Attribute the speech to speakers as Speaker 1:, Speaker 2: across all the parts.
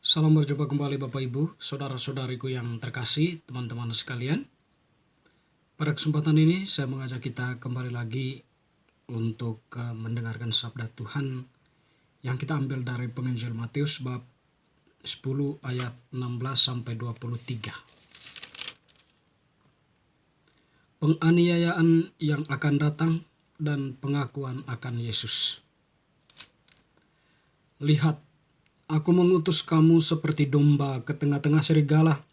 Speaker 1: Salam berjumpa kembali Bapak Ibu, saudara-saudariku yang terkasih, teman-teman sekalian. Pada kesempatan ini saya mengajak kita kembali lagi untuk mendengarkan sabda Tuhan yang kita ambil dari Penginjil Matius bab 10 ayat 16 sampai 23. Penganiayaan yang akan datang dan pengakuan akan Yesus. Lihat, aku mengutus kamu seperti domba ke tengah-tengah serigala.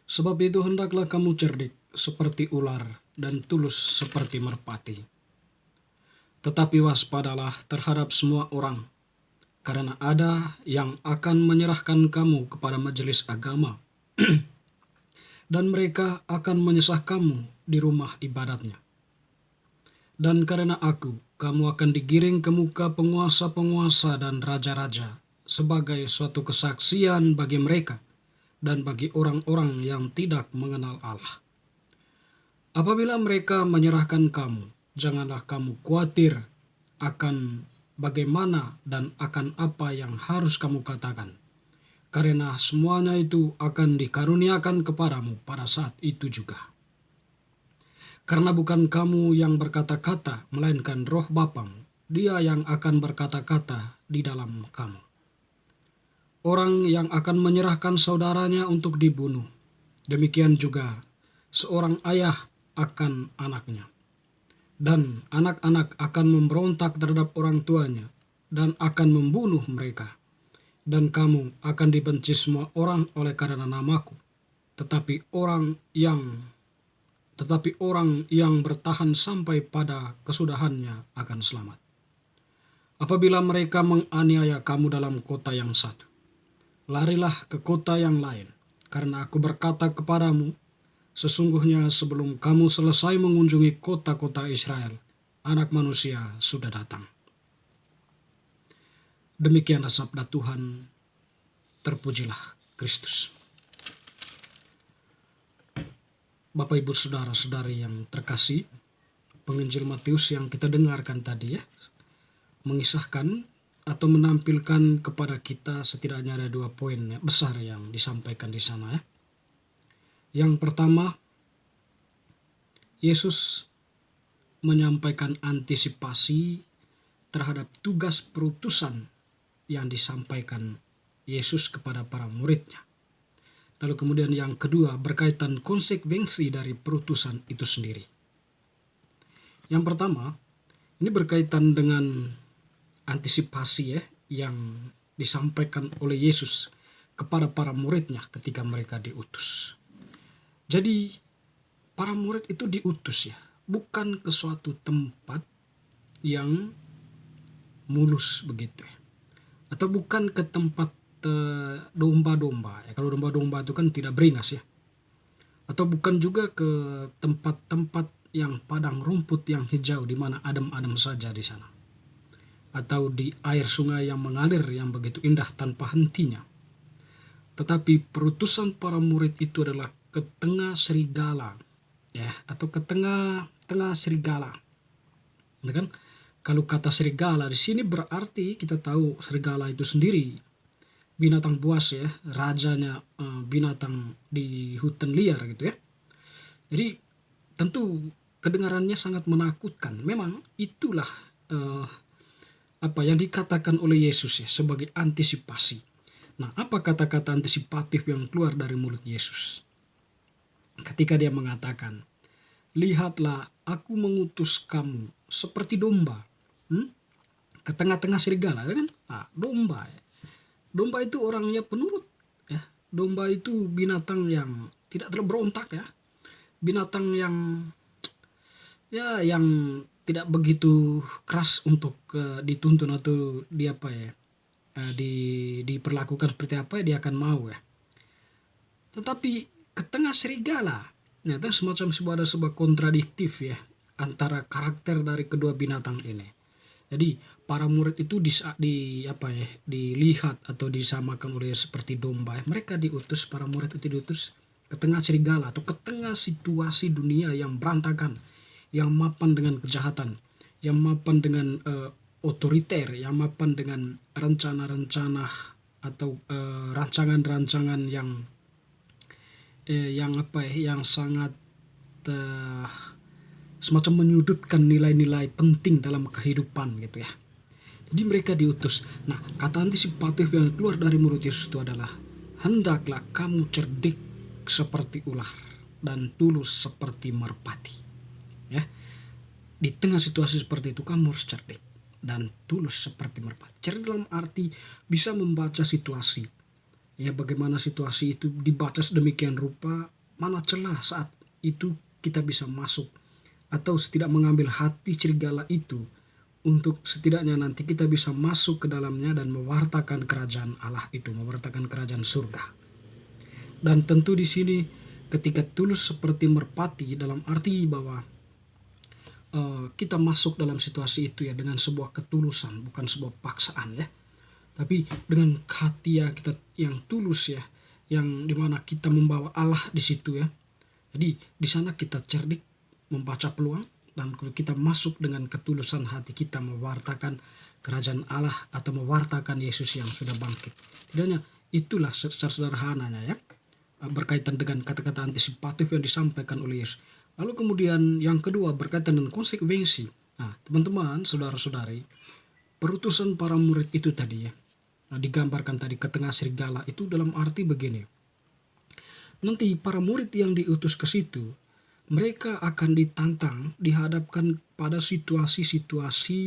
Speaker 1: Sebab itu hendaklah kamu cerdik seperti ular dan tulus seperti merpati. Tetapi waspadalah terhadap semua orang, karena ada yang akan menyerahkan kamu kepada majelis agama, dan mereka akan menyesah kamu di rumah ibadatnya. Dan karena aku, kamu akan digiring ke muka penguasa-penguasa dan raja-raja sebagai suatu kesaksian bagi mereka dan bagi orang-orang yang tidak mengenal Allah. Apabila mereka menyerahkan kamu, janganlah kamu khawatir akan bagaimana dan akan apa yang harus kamu katakan, karena semuanya itu akan dikaruniakan kepadamu pada saat itu juga. Karena bukan kamu yang berkata-kata, melainkan Roh Bapamu, Dia yang akan berkata-kata di dalam kamu. Orang yang akan menyerahkan saudaranya untuk dibunuh, demikian juga seorang ayah akan anaknya. Dan anak-anak akan memberontak terhadap orang tuanya dan akan membunuh mereka. Dan kamu akan dibenci semua orang oleh karena namaku. Tetapi orang yang bertahan sampai pada kesudahannya akan selamat. Apabila mereka menganiaya kamu dalam kota yang satu, larilah ke kota yang lain, karena aku berkata kepadamu, sesungguhnya sebelum kamu selesai mengunjungi kota-kota Israel, Anak Manusia sudah datang. Demikianlah sabda Tuhan, terpujilah Kristus. Bapak Ibu saudara-saudari yang terkasih, Penginjil Matius yang kita dengarkan tadi mengisahkan atau menampilkan kepada kita setidaknya ada 2 poin besar yang disampaikan di sana. Yang pertama, Yesus menyampaikan antisipasi terhadap tugas perutusan yang disampaikan Yesus kepada para muridnya. Lalu kemudian yang kedua berkaitan konsekuensi dari perutusan itu sendiri. Yang pertama, ini berkaitan dengan antisipasi yang disampaikan oleh Yesus kepada para muridnya ketika mereka diutus. Jadi para murid itu diutus bukan ke suatu tempat yang mulus begitu atau bukan ke tempat domba-domba. Kalau domba-domba itu kan tidak beringas atau bukan juga ke tempat-tempat yang padang rumput yang hijau di mana adem-adem saja di sana, atau di air sungai yang mengalir yang begitu indah tanpa hentinya. Tetapi perutusan para murid itu adalah ke tengah serigala atau ke tengah serigala. Kan? Kalau kata serigala di sini berarti kita tahu serigala itu sendiri binatang buas rajanya binatang di hutan liar gitu Jadi tentu kedengarannya sangat menakutkan. Memang itulah apa yang dikatakan oleh Yesus sebagai antisipasi. Nah, apa kata-kata antisipatif yang keluar dari mulut Yesus? Ketika dia mengatakan, lihatlah aku mengutus kamu seperti domba ke tengah-tengah serigala, kan? Domba. Domba itu orangnya penurut Domba itu binatang yang tidak terlalu berontak Binatang yang yang tidak begitu keras untuk dituntun atau diperlakukan seperti apa dia akan mau Tetapi ke tengah serigala, itu semacam sebuah kontradiktif antara karakter dari kedua binatang ini. Jadi para murid itu dilihat atau disamakan oleh seperti domba. Mereka diutus, para murid itu diutus ke tengah serigala atau ke tengah situasi dunia yang berantakan, yang mapan dengan kejahatan, yang mapan dengan otoriter, yang mapan dengan rencana-rencana atau rancangan-rancangan yang sangat semacam menyudutkan nilai-nilai penting dalam kehidupan gitu ya. Jadi mereka diutus. Nah, kata antisipatif yang keluar dari mulut Yesus itu adalah, hendaklah kamu cerdik seperti ular dan tulus seperti merpati. Ya, di tengah situasi seperti itu kamu harus cerdik dan tulus seperti merpati. Cerdik dalam arti bisa membaca situasi. Ya, bagaimana situasi itu dibaca sedemikian rupa, mana celah saat itu kita bisa masuk atau tidak mengambil hati serigala itu, untuk setidaknya nanti kita bisa masuk ke dalamnya dan mewartakan kerajaan Allah itu, mewartakan kerajaan surga. Dan tentu di sini ketika tulus seperti merpati dalam arti bahwa kita masuk dalam situasi itu ya dengan sebuah ketulusan, bukan sebuah paksaan ya, tapi dengan hati ya kita yang tulus ya, yang dimana kita membawa Allah di situ ya. Jadi di sana kita cerdik membaca peluang, dan kita masuk dengan ketulusan hati kita mewartakan kerajaan Allah atau mewartakan Yesus yang sudah bangkit. Tidaknya itulah secara sederhananya ya, berkaitan dengan kata-kata antisipatif yang disampaikan oleh Yesus. Lalu kemudian yang kedua berkaitan dengan konsekuensi. Nah, teman-teman, saudara-saudari, perutusan para murid itu tadi ya, digambarkan tadi ke tengah serigala itu dalam arti begini. Nanti para murid yang diutus ke situ, mereka akan ditantang, dihadapkan pada situasi-situasi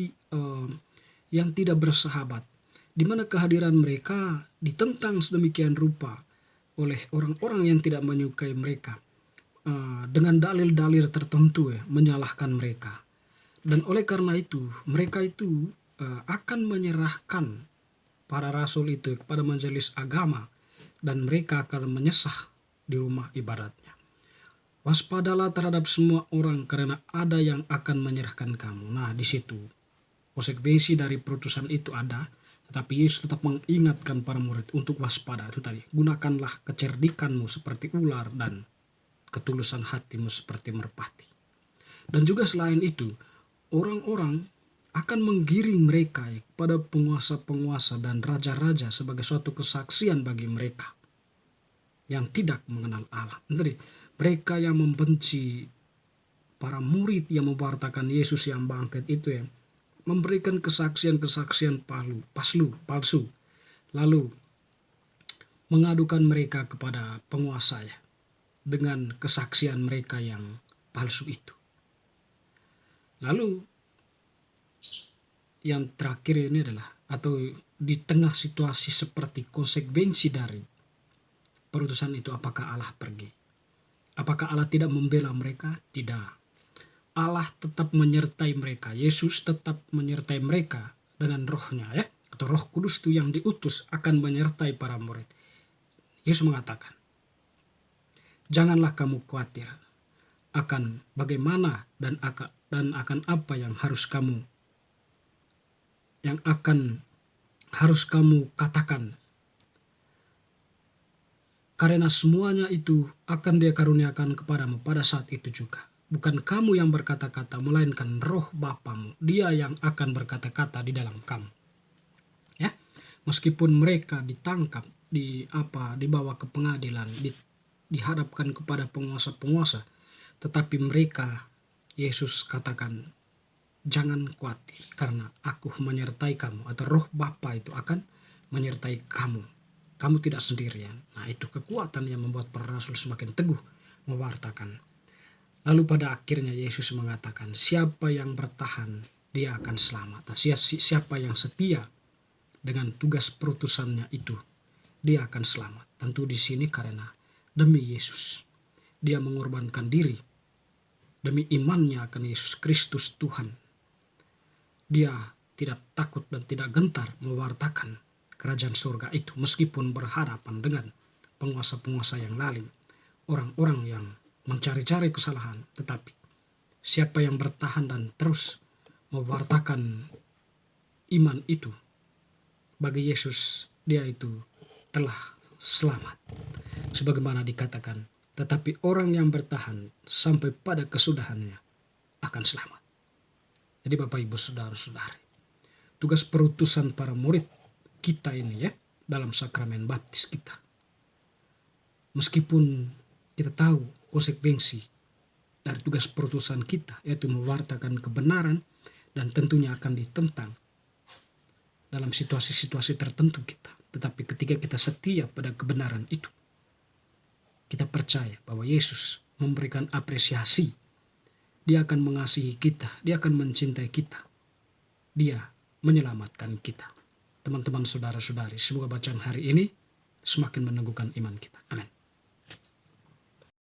Speaker 1: yang tidak bersahabat, di mana kehadiran mereka ditentang sedemikian rupa oleh orang-orang yang tidak menyukai mereka, dengan dalil-dalil tertentu ya, menyalahkan mereka. Dan oleh karena itu, mereka itu akan menyerahkan para rasul itu kepada majelis agama, dan mereka akan menyesah di rumah ibadatnya. Waspadalah terhadap semua orang, karena ada yang akan menyerahkan kamu. Nah, di situ konsekuensi dari perutusan itu ada, tetapi Yesus tetap mengingatkan para murid untuk waspada. Itu tadi, gunakanlah kecerdikanmu seperti ular dan ketulusan hatimu seperti merpati. Dan juga selain itu, orang-orang akan menggiring mereka kepada penguasa-penguasa dan raja-raja sebagai suatu kesaksian bagi mereka yang tidak mengenal Allah. Jadi, mereka yang membenci para murid yang mewartakan Yesus yang bangkit itu ya, memberikan kesaksian-kesaksian palsu, lalu mengadukan mereka kepada penguasa ya, dengan kesaksian mereka yang palsu itu. Lalu yang terakhir ini adalah, atau di tengah situasi seperti konsekuensi dari perutusan itu, apakah Allah pergi? Apakah Allah tidak membela mereka? Tidak. Allah tetap menyertai mereka. Yesus tetap menyertai mereka dengan rohnya ya, atau Roh Kudus itu yang diutus akan menyertai para murid. Yesus mengatakan, janganlah kamu khawatir akan bagaimana dan akan apa yang akan harus kamu katakan, karena semuanya itu akan Dia karuniakan kepadamu pada saat itu juga. Bukan kamu yang berkata-kata, melainkan Roh Bapamu, Dia yang akan berkata-kata di dalam kamu. Ya, meskipun mereka ditangkap, dibawa ke pengadilan, dihadapkan kepada penguasa-penguasa, tetapi mereka, Yesus katakan, jangan khawatir karena Aku menyertai kamu, atau Roh Bapa itu akan menyertai kamu. Kamu tidak sendirian. Nah, itu kekuatan yang membuat para rasul semakin teguh mewartakan. Lalu pada akhirnya Yesus mengatakan, siapa yang bertahan, dia akan selamat. Dan siapa yang setia dengan tugas perutusannya itu, dia akan selamat. Tentu di sini karena demi Yesus, dia mengorbankan diri demi imannya akan Yesus Kristus Tuhan. Dia tidak takut dan tidak gentar mewartakan kerajaan surga itu, meskipun berhadapan dengan penguasa-penguasa yang lalim, orang-orang yang mencari-cari kesalahan. Tetapi siapa yang bertahan dan terus mewartakan iman itu, bagi Yesus dia itu telah selamat. Sebagaimana dikatakan, tetapi orang yang bertahan sampai pada kesudahannya akan selamat. Jadi Bapak Ibu Saudara-saudari, tugas perutusan para murid kita ini ya, dalam sakramen baptis kita. Meskipun kita tahu konsekuensi dari tugas perutusan kita, yaitu mewartakan kebenaran, dan tentunya akan ditentang dalam situasi-situasi tertentu kita. Tetapi ketika kita setia pada kebenaran itu, kita percaya bahwa Yesus memberikan apresiasi. Dia akan mengasihi kita, dia akan mencintai kita, dia menyelamatkan kita. Teman-teman, saudara-saudari, semoga bacaan hari ini semakin meneguhkan iman kita. Amin.